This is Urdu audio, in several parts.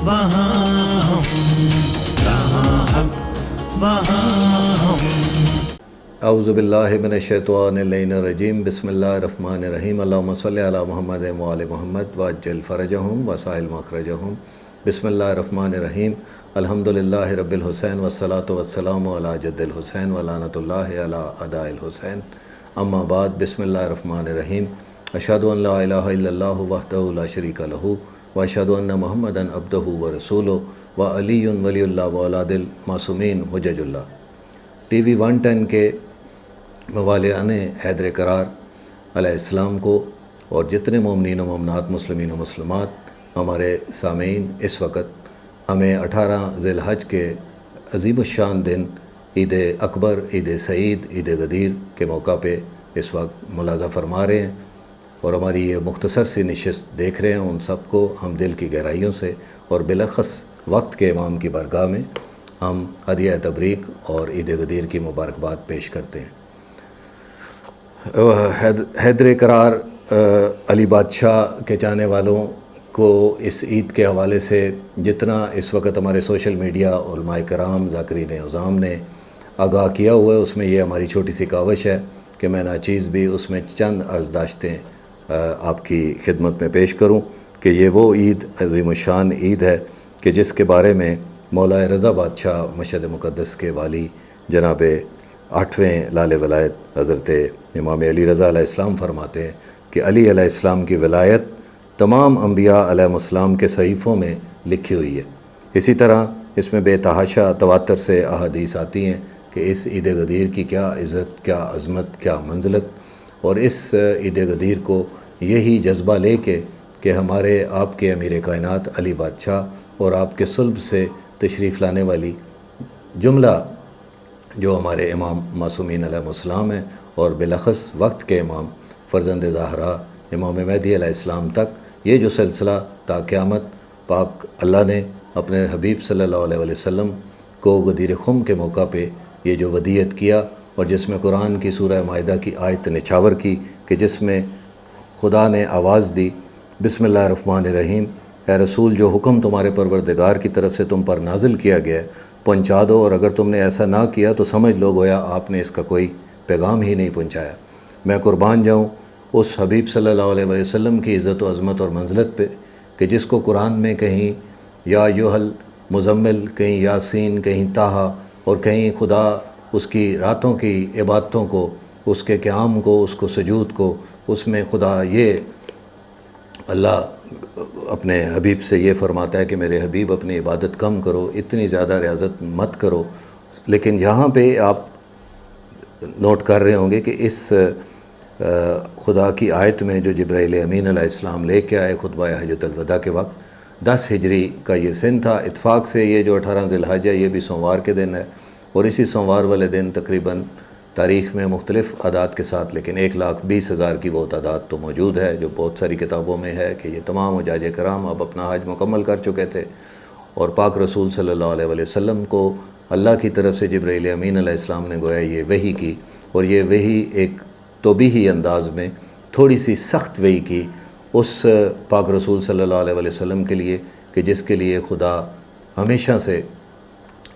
وہاں ہم، جہاں حق وہاں ہم۔ اعوذ باللہ من الشیطان اللعین الرجیم، بسم اللہ الرحمن الرحیم، اللہم صلی علی محمد وآل محمد وعجل فرجہم وسائل مخرجہم۔ بسم اللہ الرحمن الرحیم، الحمدللہ رب الحسین والصلاة والسلام علی جد الحسین ولعنۃ اللہ علی اعداء الحسین، اما بعد۔ بسم اللہ الرحمن الرحیم، اشہد ان لا الہ الا اللہ وحدہ لا شریک لہ واشہد ان محمدا عبدہ ورسولہ وعلی ولی اللہ واولاد المعصومین حجج اللہ۔ ٹی وی 110 کے موالیان حیدر کرار علیہ السلام کو اور جتنے مومنین و مومنات، مسلمین و مسلمات ہمارے سامعین، اس وقت ہمیں 18 ذی الحج کے عظیم الشان دن عید اکبر، عید سعید، عید غدیر کے موقع پہ اس وقت ملاحظہ فرما رہے ہیں اور ہماری یہ مختصر سی نشست دیکھ رہے ہیں۔ ان سب کو ہم دل کی گہرائیوں سے اور بالاخص وقت کے امام کی بارگاہ میں ہم ہدیہ تبریک اور عید غدیر کی مبارکباد پیش کرتے ہیں۔ حیدر کرار علی بادشاہ کے چاہنے والوں کو اس عید کے حوالے سے جتنا اس وقت ہمارے سوشل میڈیا، علماء کرام، ذاکرین عظام نے آگاہ کیا ہوا ہے، اس میں یہ ہماری چھوٹی سی کاوش ہے کہ میں ناچیز بھی اس میں چند عرض داشتیں آپ کی خدمت میں پیش کروں کہ یہ وہ عید عظیم الشان عید ہے کہ جس کے بارے میں مولا رضا بادشاہ مشہد مقدس کے والی جناب 8ویں لال ولایت حضرت امام علی رضا علیہ السلام فرماتے ہیں کہ علی علیہ السلام کی ولایت تمام انبیاء علیہ السلام کے صحیفوں میں لکھی ہوئی ہے۔ اسی طرح اس میں بے تحاشا تواتر سے احادیث آتی ہیں کہ اس عید غدیر کی کیا عزت، کیا عظمت، کیا منزلت، اور اس عید غدیر کو یہی جذبہ لے کے کہ ہمارے آپ کے امیر کائنات علی بادشاہ اور آپ کے صلب سے تشریف لانے والی جملہ جو ہمارے امام معصومین علیہ السلام ہیں اور بالاخص وقت کے امام فرزند زہرا امام مہدی علیہ السلام تک یہ جو سلسلہ تا قیامت پاک اللہ نے اپنے حبیب صلی اللہ علیہ وسلم کو غدیر خم کے موقع پہ یہ جو ودیعت کیا، اور جس میں قرآن کی سورہ مائدہ کی آیت نچھاور کی کہ جس میں خدا نے آواز دی، بسم اللہ الرحمن الرحیم، اے رسول جو حکم تمہارے پروردگار کی طرف سے تم پر نازل کیا گیا ہے پہنچا دو، اور اگر تم نے ایسا نہ کیا تو سمجھ لو گویا آپ نے اس کا کوئی پیغام ہی نہیں پہنچایا۔ میں قربان جاؤں اس حبیب صلی اللہ علیہ وسلم کی عزت و عظمت اور منزلت پہ کہ جس کو قرآن میں کہیں یا یوحل مزمل، کہیں یاسین، کہیں طٰہٰ، اور کہیں خدا اس کی راتوں کی عبادتوں کو، اس کے قیام کو، اس کو سجود کو، اس میں خدا یہ اللہ اپنے حبیب سے یہ فرماتا ہے کہ میرے حبیب اپنی عبادت کم کرو، اتنی زیادہ ریاضت مت کرو۔ لیکن یہاں پہ آپ نوٹ کر رہے ہوں گے کہ اس خدا کی آیت میں جو جبرائیل امین علیہ السلام لے کے آئے خطبہ حجۃ الوداع کے وقت 10 ہجری کا یہ سن تھا۔ اتفاق سے یہ جو 18 ذی الحج ہے یہ بھی سوموار کے دن ہے، اور اسی سوموار والے دن تقریباً تاریخ میں مختلف اعداد کے ساتھ لیکن 1,20,000 کی وہ تعداد تو موجود ہے جو بہت ساری کتابوں میں ہے کہ یہ تمام حجاج کرام اب اپنا حج مکمل کر چکے تھے، اور پاک رسول صلی اللہ علیہ وسلم کو اللہ کی طرف سے جبرائیل امین علیہ السلام نے گویا یہ وحی کی، اور یہ وحی ایک توبیہی انداز میں تھوڑی سی سخت وحی کی اس پاک رسول صلی اللہ علیہ وسلم کے لیے کہ جس کے لیے خدا ہمیشہ سے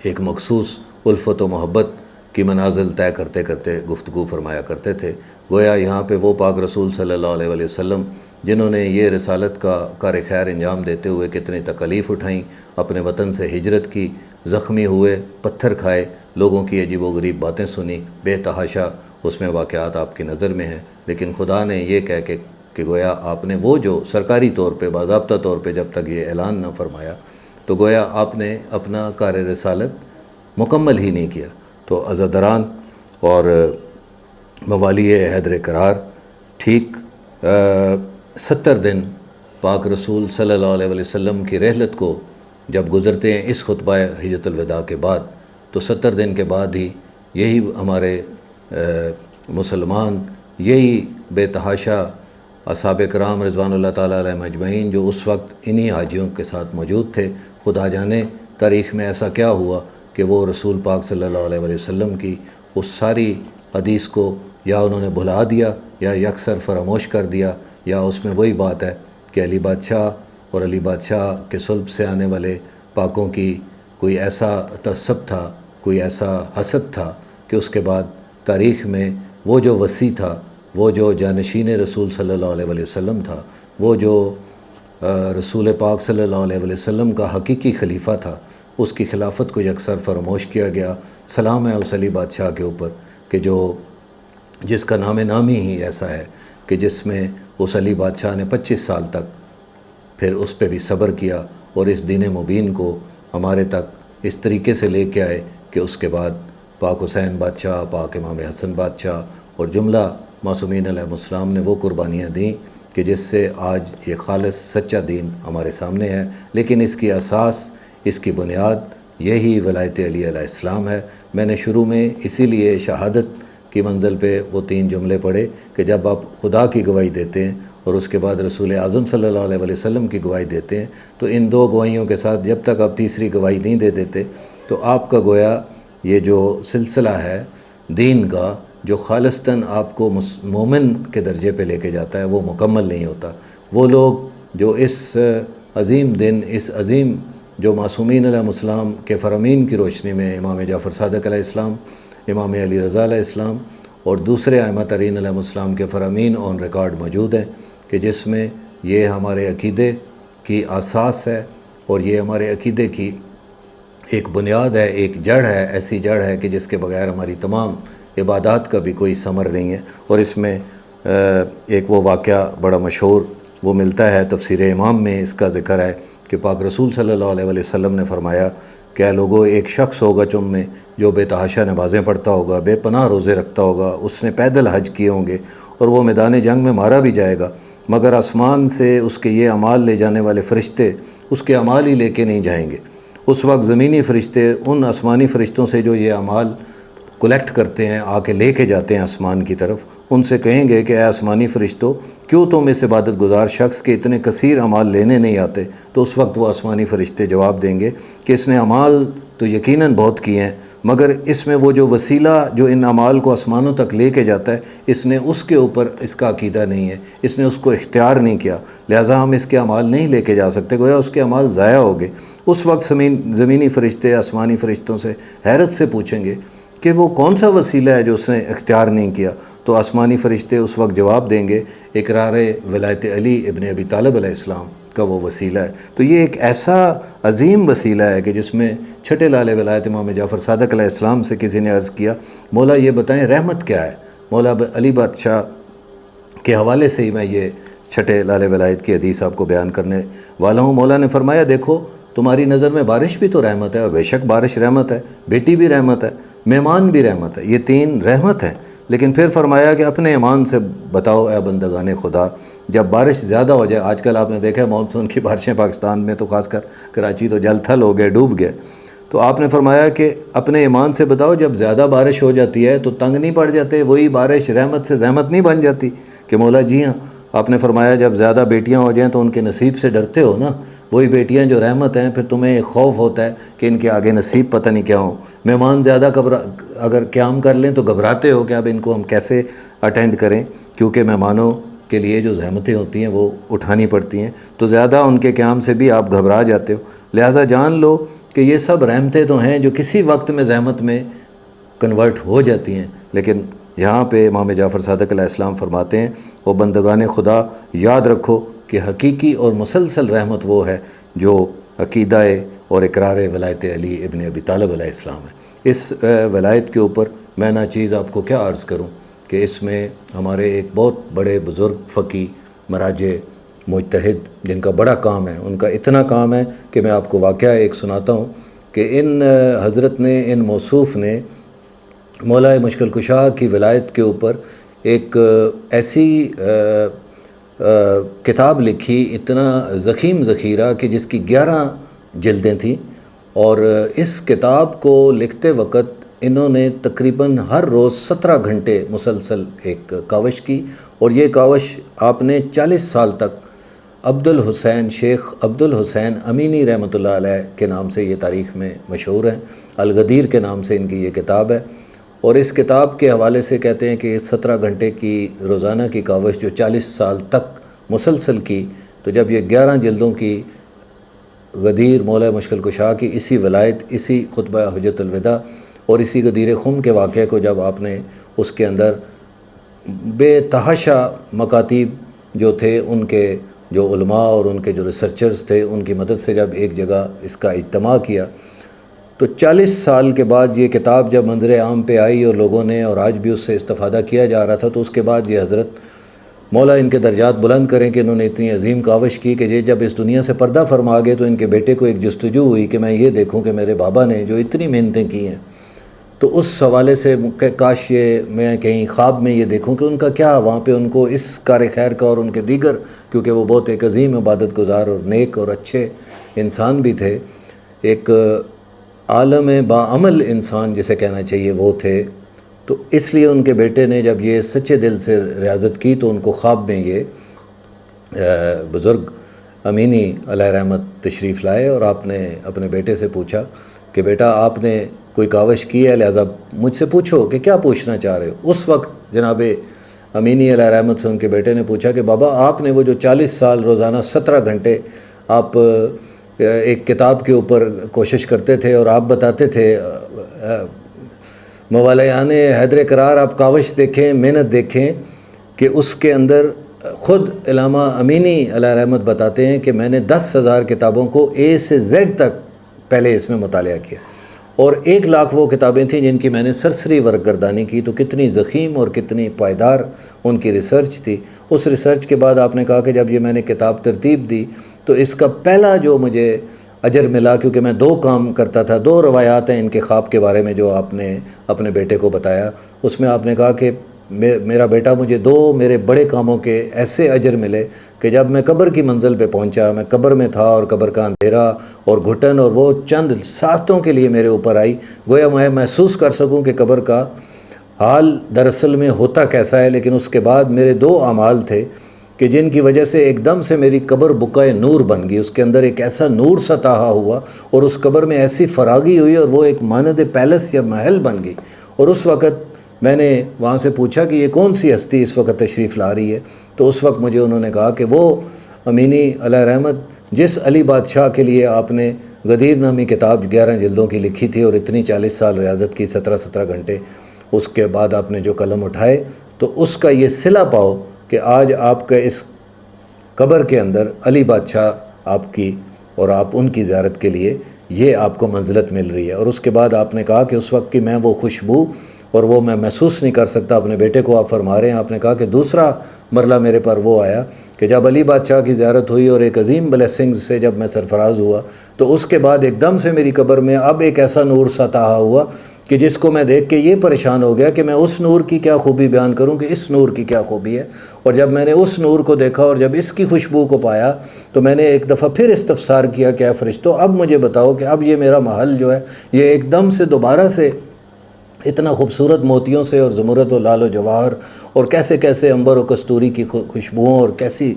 ایک مخصوص الفت و محبت کی منازل طے کرتے کرتے گفتگو فرمایا کرتے تھے۔ گویا یہاں پہ وہ پاک رسول صلی اللہ علیہ وسلم جنہوں نے یہ رسالت کا کار خیر انجام دیتے ہوئے کتنی تکالیف اٹھائیں، اپنے وطن سے ہجرت کی، زخمی ہوئے، پتھر کھائے، لوگوں کی عجیب و غریب باتیں سنی، بے تحاشا اس میں واقعات آپ کی نظر میں ہیں، لیکن خدا نے یہ کہہ کے کہ گویا آپ نے وہ جو سرکاری طور پہ باضابطہ طور پہ جب تک یہ اعلان نہ فرمایا تو گویا آپ نے اپنا کار رسالت مکمل ہی نہیں کیا۔ تو عزاداران اور موالی حیدر کرار ٹھیک 70 دن پاک رسول صلی اللہ علیہ وسلم کی رحلت کو جب گزرتے ہیں اس خطبہ حجۃ الوداع کے بعد، تو 70 دن کے بعد ہی یہی ہمارے مسلمان، یہی بے تحاشا اصحاب کرام رضوان اللہ تعالیٰ علیہ مجمعین جو اس وقت انہی حاجیوں کے ساتھ موجود تھے، خدا جانے تاریخ میں ایسا کیا ہوا کہ وہ رسول پاک صلی اللہ علیہ وسلم کی اس ساری حدیث کو یا انہوں نے بھلا دیا یا یکسر فراموش کر دیا، یا اس میں وہی بات ہے کہ علی بادشاہ اور علی بادشاہ کے صلب سے آنے والے پاکوں کی کوئی ایسا تعصب تھا، کوئی ایسا حسد تھا کہ اس کے بعد تاریخ میں وہ جو وصی تھا، وہ جو جانشین رسول صلی اللہ علیہ وسلم تھا، وہ جو رسول پاک صلی اللہ علیہ وسلم کا حقیقی خلیفہ تھا، اس کی خلافت کو یکسر فراموش کیا گیا۔ سلام ہے اس علی بادشاہ کے اوپر کہ جس کا نام نامی ہی ایسا ہے کہ جس میں اس علی بادشاہ نے 25 سال تک پھر اس پہ بھی صبر کیا اور اس دین مبین کو ہمارے تک اس طریقے سے لے کے آئے کہ اس کے بعد پاک حسین بادشاہ، پاک امام حسن بادشاہ اور جملہ معصومین علیہ السلام نے وہ قربانیاں دیں کہ جس سے آج یہ خالص سچا دین ہمارے سامنے ہے۔ لیکن اس کی اساس، اس کی بنیاد یہی ولایت علی علیہ السلام ہے۔ میں نے شروع میں اسی لیے شہادت کی منزل پہ وہ 3 جملے پڑھے کہ جب آپ خدا کی گواہی دیتے ہیں اور اس کے بعد رسول اعظم صلی اللہ علیہ وسلم کی گواہی دیتے ہیں تو ان 2 گواہیوں کے ساتھ جب تک آپ تیسری گواہی نہیں دے دیتے تو آپ کا گویا یہ جو سلسلہ ہے دین کا، جو خالصتاً آپ کو مومن کے درجے پہ لے کے جاتا ہے، وہ مکمل نہیں ہوتا۔ وہ لوگ جو اس عظیم دن، اس عظیم جو معصومین علیہ السلام کے فرامین کی روشنی میں امام جعفر صادق علیہ السلام، امام علی رضا علیہ السلام اور دوسرے ائمہ ترین علیہ السلام کے فرامین آن ریکارڈ موجود ہیں کہ جس میں یہ ہمارے عقیدے کی اساس ہے اور یہ ہمارے عقیدے کی ایک بنیاد ہے، ایک جڑ ہے، ایسی جڑ ہے کہ جس کے بغیر ہماری تمام عبادات کا بھی کوئی ثمر نہیں ہے۔ اور اس میں ایک وہ واقعہ بڑا مشہور وہ ملتا ہے، تفسیر امام میں اس کا ذکر ہے کہ پاک رسول صلی اللہ علیہ وسلم نے فرمایا کہ اے لوگو، ایک شخص ہوگا تم میں جو بے تحاشا نمازیں پڑھتا ہوگا، بے پناہ روزے رکھتا ہوگا، اس نے پیدل حج کیے ہوں گے اور وہ میدان جنگ میں مارا بھی جائے گا، مگر آسمان سے اس کے یہ اعمال لے جانے والے فرشتے اس کے اعمال ہی لے کے نہیں جائیں گے۔ اس وقت زمینی فرشتے ان آسمانی فرشتوں سے جو یہ اعمال کلیکٹ کرتے ہیں، آ کے لے کے جاتے ہیں آسمان کی طرف، ان سے کہیں گے کہ اے آسمانی فرشتوں، کیوں تم اس عبادت گزار شخص کے اتنے کثیر اعمال لینے نہیں آتے؟ تو اس وقت وہ آسمانی فرشتے جواب دیں گے کہ اس نے اعمال تو یقیناً بہت کیے ہیں، مگر اس میں وہ جو وسیلہ جو ان اعمال کو آسمانوں تک لے کے جاتا ہے، اس نے اس کے اوپر اس کا عقیدہ نہیں ہے، اس نے اس کو اختیار نہیں کیا، لہٰذا ہم اس کے اعمال نہیں لے کے جا سکتے، گویا اس کے اعمال ضائع ہو گئے۔ اس وقت زمینی فرشتے آسمانی فرشتوں سے حیرت سے پوچھیں گے کہ وہ کون سا وسیلہ ہے جو اس نے اختیار نہیں کیا؟ تو آسمانی فرشتے اس وقت جواب دیں گے اقرار ولایت علی ابن ابی طالب علیہ السلام کا وہ وسیلہ ہے۔ تو یہ ایک ایسا عظیم وسیلہ ہے کہ جس میں چھٹے لال ولایت امام جعفر صادق علیہ السلام سے کسی نے عرض کیا، مولا یہ بتائیں رحمت کیا ہے؟ مولا علی بادشاہ کے حوالے سے ہی میں یہ چھٹے لال ولایت کی حدیث آپ کو بیان کرنے والا ہوں۔ مولا نے فرمایا، دیکھو تمہاری نظر میں بارش بھی تو رحمت ہے، اور بے شک بارش رحمت ہے، بیٹی بھی رحمت ہے، مہمان بھی رحمت ہے، یہ 3 رحمت ہیں۔ لیکن پھر فرمایا کہ اپنے ایمان سے بتاؤ اے بندگان خدا، جب بارش زیادہ ہو جائے، آج کل آپ نے دیکھا ہے مانسون کی بارشیں پاکستان میں تو خاص کر کراچی تو جل تھل ہو گئے، ڈوب گئے، تو آپ نے فرمایا کہ اپنے ایمان سے بتاؤ جب زیادہ بارش ہو جاتی ہے تو تنگ نہیں پڑ جاتے؟ وہی بارش رحمت سے زحمت نہیں بن جاتی؟ کہ مولا جی ہاں۔ آپ نے فرمایا جب زیادہ بیٹیاں ہو جائیں تو ان کے نصیب سے ڈرتے ہو نا، وہی بیٹیاں جو رحمت ہیں، پھر تمہیں ایک خوف ہوتا ہے کہ ان کے آگے نصیب پتہ نہیں کیا ہوں۔ مہمان زیادہ اگر قیام کر لیں تو گھبراتے ہو کہ اب ان کو ہم کیسے اٹینڈ کریں، کیونکہ مہمانوں کے لیے جو زحمتیں ہوتی ہیں وہ اٹھانی پڑتی ہیں، تو زیادہ ان کے قیام سے بھی آپ گھبرا جاتے ہو۔ لہٰذا جان لو کہ یہ سب رحمتیں تو ہیں جو کسی وقت میں زحمت میں کنورٹ ہو جاتی ہیں، لیکن یہاں پہ امام جعفر صادق علیہ السلام فرماتے ہیں، وہ بندگان خدا یاد رکھو کہ حقیقی اور مسلسل رحمت وہ ہے جو عقیدہ اور اقرار ولایت علی ابن ابی طالب علیہ السلام ہے۔ اس ولایت کے اوپر میں ناچیز آپ کو کیا عرض کروں کہ اس میں ہمارے ایک بہت بڑے بزرگ فقی، مراجع، مجتہد جن کا بڑا کام ہے، ان کا اتنا کام ہے کہ میں آپ کو واقعہ ایک سناتا ہوں کہ ان حضرت نے، ان موصوف نے مولا مشکل کشا کی ولایت کے اوپر ایک ایسی کتاب لکھی، اتنا ضخیم ذخیرہ کہ جس کی 11 جلدیں تھیں، اور اس کتاب کو لکھتے وقت انہوں نے تقریباً ہر روز 17 گھنٹے مسلسل ایک کاوش کی، اور یہ کاوش آپ نے 40 سال تک شیخ عبد الحسین امینی رحمۃ اللہ علیہ کے نام سے یہ تاریخ میں مشہور ہیں، الغدیر کے نام سے ان کی یہ کتاب ہے، اور اس کتاب کے حوالے سے کہتے ہیں کہ 17 گھنٹے کی روزانہ کی کاوش جو 40 سال تک مسلسل کی، تو جب یہ 11 جلدوں کی غدیر مولا مشکل کشا کی اسی ولایت، اسی خطبہ حجت الوداع اور اسی غدیر خم کے واقعے کو جب آپ نے اس کے اندر بے تحاشا مکاتیب جو تھے، ان کے جو علماء اور ان کے جو ریسرچرز تھے، ان کی مدد سے جب ایک جگہ اس کا اجتماع کیا، تو 40 سال کے بعد یہ کتاب جب منظر عام پہ آئی اور لوگوں نے، اور آج بھی اس سے استفادہ کیا جا رہا تھا، تو اس کے بعد یہ حضرت مولا ان کے درجات بلند کریں کہ انہوں نے اتنی عظیم کاوش کی کہ یہ جب اس دنیا سے پردہ فرما گئے تو ان کے بیٹے کو ایک جستجو ہوئی کہ میں یہ دیکھوں کہ میرے بابا نے جو اتنی محنتیں کی ہیں، تو اس حوالے سے کہ کاش یہ میں کہیں خواب میں یہ دیکھوں کہ ان کا کیا وہاں پہ ان کو اس کار خیر کا اور ان کے دیگر، کیونکہ وہ بہت ایک عظیم عبادت گزار اور نیک اور اچھے انسان بھی تھے، ایک عالم باعمل انسان جسے کہنا چاہیے وہ تھے، تو اس لیے ان کے بیٹے نے جب یہ سچے دل سے ریاضت کی تو ان کو خواب میں یہ بزرگ امینی علیہ رحمت تشریف لائے، اور آپ نے اپنے بیٹے سے پوچھا کہ بیٹا آپ نے کوئی کاوش کی ہے، لہٰذا مجھ سے پوچھو کہ کیا پوچھنا چاہ رہے ہو۔ اس وقت جناب امینی علیہ رحمت سے ان کے بیٹے نے پوچھا کہ بابا آپ نے وہ جو 40 سال روزانہ 17 گھنٹے آپ ایک کتاب کے اوپر کوشش کرتے تھے، اور آپ بتاتے تھے موالایان حیدر قرار، آپ کاوش دیکھیں، محنت دیکھیں کہ اس کے اندر خود علامہ امینی علیہ رحمت بتاتے ہیں کہ میں نے 10,000 کتابوں کو اے سے زیڈ تک پہلے اس میں مطالعہ کیا، اور 1,00,000 وہ کتابیں تھیں جن کی میں نے سرسری ورق گردانی کی، تو کتنی ضخیم اور کتنی پائیدار ان کی ریسرچ تھی۔ اس ریسرچ کے بعد آپ نے کہا کہ جب یہ میں نے کتاب ترتیب دی تو اس کا پہلا جو مجھے اجر ملا، کیونکہ میں 2 کام کرتا تھا، 2 روایات ہیں ان کے خواب کے بارے میں جو آپ نے اپنے بیٹے کو بتایا، اس میں آپ نے کہا کہ میرا بیٹا مجھے 2 میرے بڑے کاموں کے ایسے اجر ملے کہ جب میں قبر کی منزل پہ پہنچا، میں قبر میں تھا اور قبر کا اندھیرا اور گھٹن اور وہ چند ساعتوں کے لیے میرے اوپر آئی، گویا میں محسوس کر سکوں کہ قبر کا حال دراصل میں ہوتا کیسا ہے، لیکن اس کے بعد میرے 2 اعمال تھے کہ جن کی وجہ سے ایک دم سے میری قبر بقائے نور بن گئی، اس کے اندر ایک ایسا نور سطح ہوا اور اس قبر میں ایسی فراغی ہوئی اور وہ ایک مانند پیلس یا محل بن گئی۔ اور اس وقت میں نے وہاں سے پوچھا کہ یہ کون سی ہستی اس وقت تشریف لا رہی ہے، تو اس وقت مجھے انہوں نے کہا کہ وہ امینی علیہ رحمت جس علی بادشاہ کے لیے آپ نے غدیر نامی کتاب 11 جلدوں کی لکھی تھی اور اتنی 40 سال ریاضت کی، 17 گھنٹے اس کے بعد آپ نے جو قلم اٹھائے، تو اس کا یہ صلہ پاؤ کہ آج آپ کا اس قبر کے اندر علی بادشاہ آپ کی اور آپ ان کی زیارت کے لیے یہ آپ کو منزلت مل رہی ہے۔ اور اس کے بعد آپ نے کہا کہ اس وقت کی میں وہ خوشبو اور وہ میں محسوس نہیں کر سکتا، اپنے بیٹے کو آپ فرما رہے ہیں، آپ نے کہا کہ دوسرا مرلہ میرے پر وہ آیا کہ جب علی بادشاہ کی زیارت ہوئی اور ایک عظیم بلیسنگ سے جب میں سرفراز ہوا، تو اس کے بعد ایک دم سے میری قبر میں اب ایک ایسا نور سطح ہوا کہ جس کو میں دیکھ کے یہ پریشان ہو گیا کہ میں اس نور کی کیا خوبی بیان کروں کہ اس نور کی کیا خوبی ہے۔ اور جب میں نے اس نور کو دیکھا اور جب اس کی خوشبو کو پایا تو میں نے ایک دفعہ پھر استفسار کیا کہ اے فرشتوں اب مجھے بتاؤ کہ اب یہ میرا محل جو ہے یہ ایک دم سے دوبارہ سے اتنا خوبصورت موتیوں سے اور زمرد و لال و جواہر اور کیسے کیسے عنبر و کستوری کی خوشبوؤں اور کیسی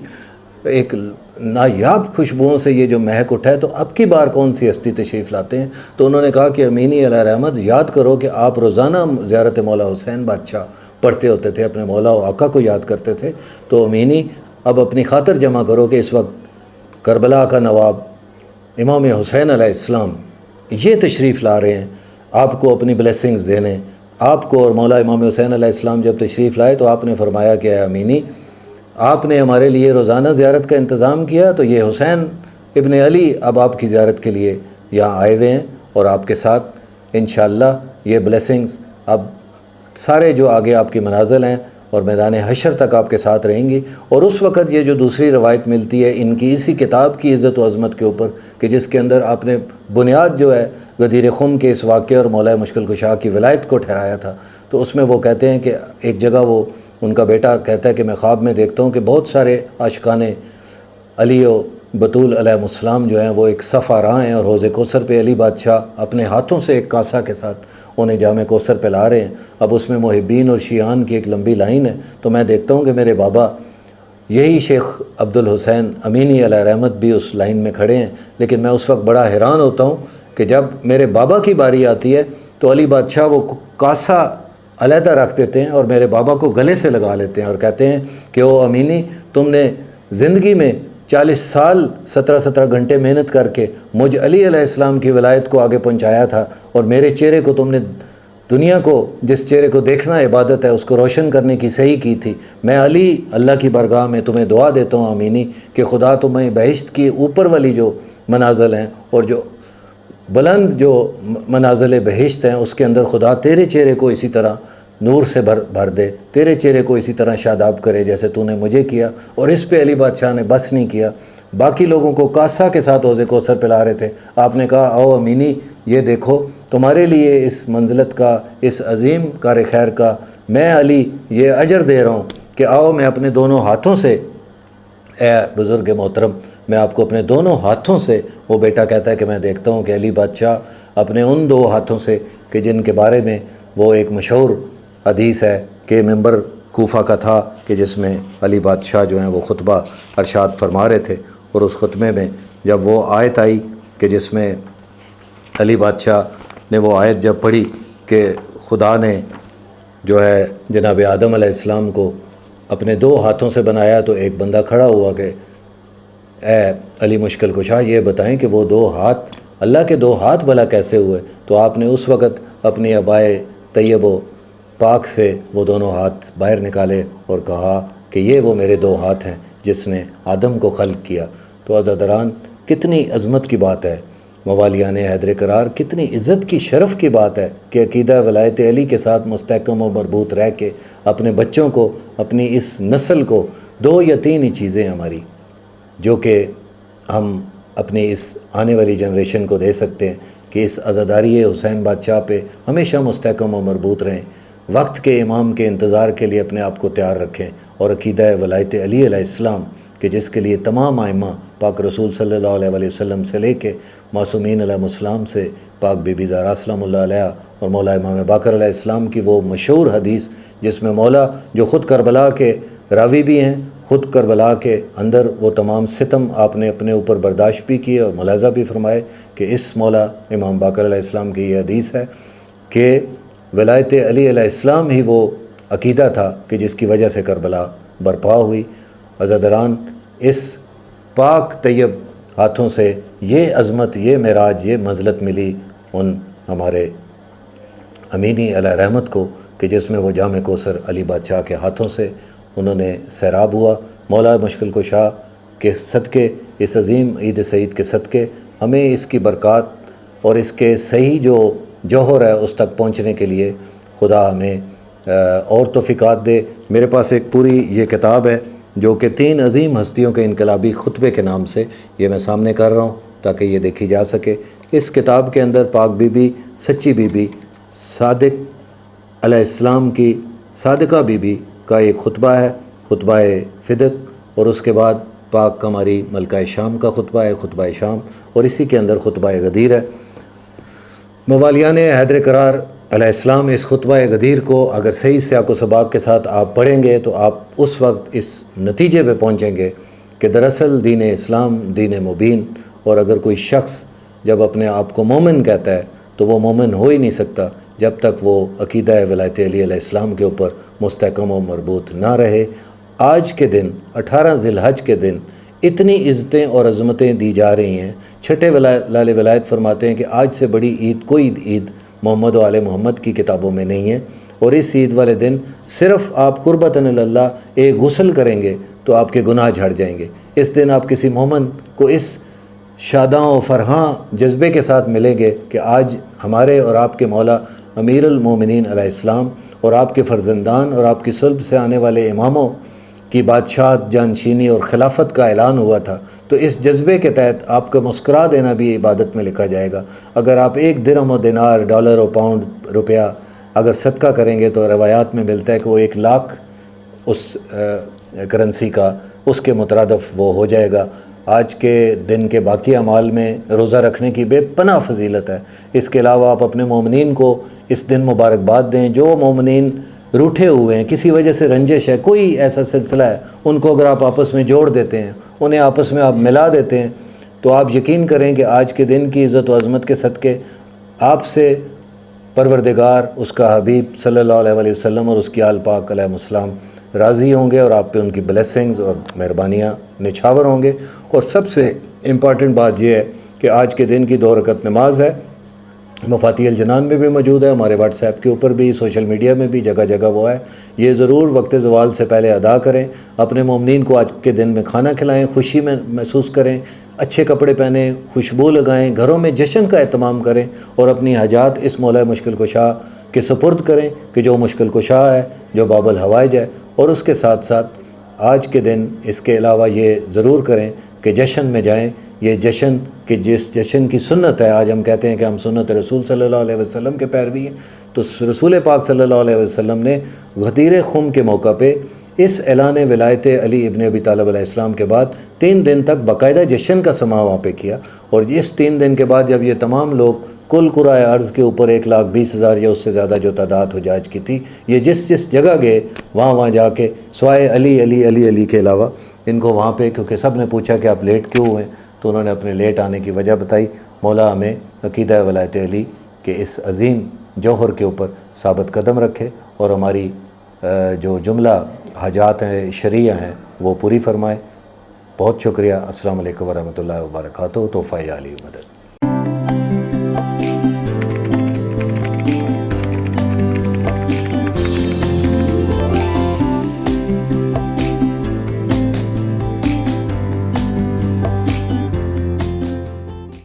ایک نایاب خوشبوؤں سے یہ جو مہک اٹھا ہے، تو اب کی بار کون سی ہستی تشریف لاتے ہیں؟ تو انہوں نے کہا کہ امینی علیہ رحمت یاد کرو کہ آپ روزانہ زیارت مولا حسین بادشاہ پڑھتے ہوتے تھے، اپنے مولا و آقا کو یاد کرتے تھے، تو امینی اب اپنی خاطر جمع کرو کہ اس وقت کربلا کا نواب امام حسین علیہ السلام یہ تشریف لا رہے ہیں آپ کو اپنی بلیسنگز دینے۔ آپ کو اور مولا امام حسین علیہ السلام جب تشریف لائے تو آپ نے فرمایا کہ اے امینی آپ نے ہمارے لیے روزانہ زیارت کا انتظام کیا، تو یہ حسین ابن علی اب آپ کی زیارت کے لیے یہاں آئے ہوئے ہیں اور آپ کے ساتھ انشاءاللہ یہ بلیسنگز اب سارے جو آگے آپ کی منازل ہیں اور میدان حشر تک آپ کے ساتھ رہیں گی۔ اور اس وقت یہ جو دوسری روایت ملتی ہے ان کی اسی کتاب کی عزت و عظمت کے اوپر کہ جس کے اندر آپ نے بنیاد جو ہے غدیر خم کے اس واقعے اور مولا مشکل کشا کی ولایت کو ٹھہرایا تھا، تو اس میں وہ کہتے ہیں کہ ایک جگہ وہ ان کا بیٹا کہتا ہے کہ میں خواب میں دیکھتا ہوں کہ بہت سارے عاشقان علی و بطول علیہ السلام جو ہیں وہ ایک صف آراں ہیں اور حوض کوثر پہ علی بادشاہ اپنے ہاتھوں سے ایک کاسا کے ساتھ انہیں جام کوثر پہ لا رہے ہیں۔ اب اس میں محبین اور شیعان کی ایک لمبی لائن ہے، تو میں دیکھتا ہوں کہ میرے بابا یہی شیخ عبد الحسین امینی علیہ رحمت بھی اس لائن میں کھڑے ہیں، لیکن میں اس وقت بڑا حیران ہوتا ہوں کہ جب میرے بابا کی باری آتی ہے تو علی بادشاہ وہ کاسا علیحدہ رکھ دیتے ہیں اور میرے بابا کو گلے سے لگا لیتے ہیں اور کہتے ہیں کہ او امینی تم نے زندگی میں 40 سال 17 گھنٹے محنت کر کے مجھ علی علیہ السلام کی ولایت کو آگے پہنچایا تھا، اور میرے چہرے کو تم نے دنیا کو جس چہرے کو دیکھنا عبادت ہے اس کو روشن کرنے کی صحیح کی تھی۔ میں علی اللہ کی بارگاہ میں تمہیں دعا دیتا ہوں آمینی کہ خدا تمہیں بہشت کی اوپر والی جو منازل ہیں اور جو بلند جو منازل بہشت ہیں اس کے اندر خدا تیرے چہرے کو اسی طرح نور سے بھر دے، تیرے چہرے کو اسی طرح شاداب کرے جیسے تو نے مجھے کیا۔ اور اس پہ علی بادشاہ نے بس نہیں کیا، باقی لوگوں کو کاسا کے ساتھ حوض کوثر پلا رہے تھے، آپ نے کہا آؤ امینی یہ دیکھو تمہارے لیے اس منزلت کا، اس عظیم کار خیر کا میں علی یہ اجر دے رہا ہوں کہ آؤ میں اپنے دونوں ہاتھوں سے، اے بزرگ محترم میں آپ کو اپنے دونوں ہاتھوں سے، وہ بیٹا کہتا ہے کہ میں دیکھتا ہوں کہ علی بادشاہ اپنے ان 2 ہاتھوں سے کہ جن کے بارے میں وہ ایک مشہور حدیث ہے کہ منبر کوفہ کا تھا کہ جس میں علی بادشاہ جو ہیں وہ خطبہ ارشاد فرما رہے تھے، اور اس خطبے میں جب وہ آیت آئی کہ جس میں علی بادشاہ نے وہ آیت جب پڑھی کہ خدا نے جو ہے جناب آدم علیہ السلام کو اپنے 2 ہاتھوں سے بنایا، تو ایک بندہ کھڑا ہوا کہ اے علی مشکل کشا یہ بتائیں کہ وہ 2 ہاتھ اللہ کے 2 ہاتھ بھلا کیسے ہوئے؟ تو آپ نے اس وقت اپنی عبائے طیب و پاک سے وہ دونوں ہاتھ باہر نکالے اور کہا کہ یہ وہ میرے 2 ہاتھ ہیں جس نے آدم کو خلق کیا۔ تو عزاداران کتنی عظمت کی بات ہے، موالیان حیدر کرار کتنی عزت کی شرف کی بات ہے کہ عقیدہ ولایت علی کے ساتھ مستحکم و مربوط رہ کے اپنے بچوں کو، اپنی اس نسل کو 2 یا 3 ہی چیزیں ہماری جو کہ ہم اپنی اس آنے والی جنریشن کو دے سکتے ہیں کہ اس عزاداری حسین بادشاہ پہ ہمیشہ مستحکم و مربوط رہیں، وقت کے امام کے انتظار کے لیے اپنے آپ کو تیار رکھیں، اور عقیدہ ولایت علی علیہ السلام کہ جس کے لیے تمام ائمہ پاک رسول صلی اللہ علیہ وسلم سے لے کے معصومین علیہ السلام سے پاک بی بی زہرا سلام اللہ علیہ اور مولا امام باقر علیہ السلام کی وہ مشہور حدیث جس میں مولا جو خود کربلا کے راوی بھی ہیں، خود کربلا کے اندر وہ تمام ستم آپ نے اپنے اوپر برداشت بھی کیے اور ملاحظہ بھی فرمائے کہ اس مولا امام باقر علیہ السلام کی یہ حدیث ہے کہ ولایت علی علیہ السلام ہی وہ عقیدہ تھا کہ جس کی وجہ سے کربلا برپا ہوئی۔ عزاداران اس پاک طیب ہاتھوں سے یہ عظمت، یہ معراج، یہ منزلت ملی ان ہمارے امینی علیہ رحمت کو کہ جس میں وہ جام کوثر علی بادشاہ کے ہاتھوں سے انہوں نے سیراب ہوا۔ مولا مشکل کشا کے صدقے، اس عظیم عید سعید کے صدقے ہمیں اس کی برکات اور اس کے صحیح جو جوہر ہے اس تک پہنچنے کے لیے خدا ہمیں اور توفیقات دے۔ میرے پاس ایک پوری یہ کتاب ہے جو کہ 3 عظیم ہستیوں کے انقلابی خطبے کے نام سے یہ میں سامنے کر رہا ہوں تاکہ یہ دیکھی جا سکے۔ اس کتاب کے اندر پاک بی بی، سچی بی بی صادق علیہ السلام کی، صادقہ بی بی کا ایک خطبہ ہے، خطبہ فدق، اور اس کے بعد پاک کماری ملکہ شام کا خطبہ ہے، خطبہ شام، اور اسی کے اندر خطبہ غدیر ہے۔ موالیان حیدر کرار علیہ السلام اس خطبہ غدیر کو اگر صحیح سیاق و سباق کے ساتھ آپ پڑھیں گے تو آپ اس وقت اس نتیجے پہ پہنچیں گے کہ دراصل دین اسلام دین مبین، اور اگر کوئی شخص جب اپنے آپ کو مومن کہتا ہے تو وہ مومن ہو ہی نہیں سکتا جب تک وہ عقیدہ ولایت علی علیہ السلام کے اوپر مستحکم و مربوط نہ رہے۔ آج کے دن 18 ذی الحج کے دن اتنی عزتیں اور عظمتیں دی جا رہی ہیں۔ چھٹے لال ولایت فرماتے ہیں کہ آج سے بڑی عید کوئی عید محمد و آل محمد کی کتابوں میں نہیں ہے، اور اس عید والے دن صرف آپ قربتاً اللہ ایک غسل کریں گے تو آپ کے گناہ جھڑ جائیں گے۔ اس دن آپ کسی مومن کو اس شاداں و فرحاں جذبے کے ساتھ ملیں گے کہ آج ہمارے اور آپ کے مولا امیر المومنین علیہ السلام اور آپ کے فرزندان اور آپ کی صلب سے آنے والے اماموں کی بادشاہت، جانشینی اور خلافت کا اعلان ہوا تھا۔ تو اس جذبے کے تحت آپ کا مسکرا دینا بھی عبادت میں لکھا جائے گا۔ اگر آپ 1 درہم و دینار، ڈالر و پاؤنڈ، روپیہ اگر صدقہ کریں گے تو روایات میں ملتا ہے کہ وہ 1 لاکھ اس کرنسی کا اس کے مترادف وہ ہو جائے گا۔ آج کے دن کے باقی اعمال میں روزہ رکھنے کی بے پناہ فضیلت ہے۔ اس کے علاوہ آپ اپنے مومنین کو اس دن مبارکباد دیں۔ جو مومنین روٹھے ہوئے ہیں، کسی وجہ سے رنجش ہے، کوئی ایسا سلسلہ ہے، ان کو اگر آپ آپس میں جوڑ دیتے ہیں، انہیں آپس میں آپ ملا دیتے ہیں، تو آپ یقین کریں کہ آج کے دن کی عزت و عظمت کے صدقے آپ سے پروردگار، اس کا حبیب صلی اللہ علیہ وسلم اور اس کی آل پاک علیہ السلام راضی ہوں گے اور آپ پہ ان کی بلیسنگز اور مہربانیاں نچھاور ہوں گے. اور سب سے امپارٹنٹ بات یہ ہے کہ آج کے دن کی 2 رکعت نماز ہے، مفاتیح الجنان میں بھی موجود ہے، ہمارے واٹس ایپ کے اوپر بھی، سوشل میڈیا میں بھی جگہ جگہ وہ ہے. یہ ضرور وقت زوال سے پہلے ادا کریں. اپنے مومنین کو آج کے دن میں کھانا کھلائیں، خوشی میں محسوس کریں، اچھے کپڑے پہنیں، خوشبو لگائیں، گھروں میں جشن کا اہتمام کریں اور اپنی حاجات اس مولا مشکل کشا کے سپرد کریں کہ جو مشکل کشا ہے، جو باب الحوائج ہے. اور اس کے ساتھ ساتھ آج کے دن اس کے علاوہ یہ ضرور کریں کہ جشن میں جائیں. یہ جشن کہ جس جشن کی سنت ہے، آج ہم کہتے ہیں کہ ہم سنت رسول صلی اللہ علیہ وسلم کے پیروی ہیں، تو رسول پاک صلی اللہ علیہ وسلم نے غدیر خم کے موقع پہ اس اعلان ولایت علی ابن ابی طالب علیہ السلام کے بعد 3 دن تک باقاعدہ جشن کا سماع وہاں پہ کیا. اور اس 3 دن کے بعد جب یہ تمام لوگ کل قرائے ارض کے اوپر 1,20,000 یا اس سے زیادہ جو تعداد حجاج کی تھی، یہ جس جگہ گئے وہاں جا کے سوائے علی علی علی علی کے علاوہ ان کو وہاں پہ، کیونکہ سب نے پوچھا کہ آپ لیٹ کیوں ہوئے، تو انہوں نے اپنے لیٹ آنے کی وجہ بتائی. مولا ہمیں عقیدہ ولایت علی کے اس عظیم جوہر کے اوپر ثابت قدم رکھے اور ہماری جو جملہ حاجات ہیں شرعیہ ہیں وہ پوری فرمائے. بہت شکریہ. السلام علیکم ورحمۃ اللہ وبرکاتہ. تحفہ علی مدد.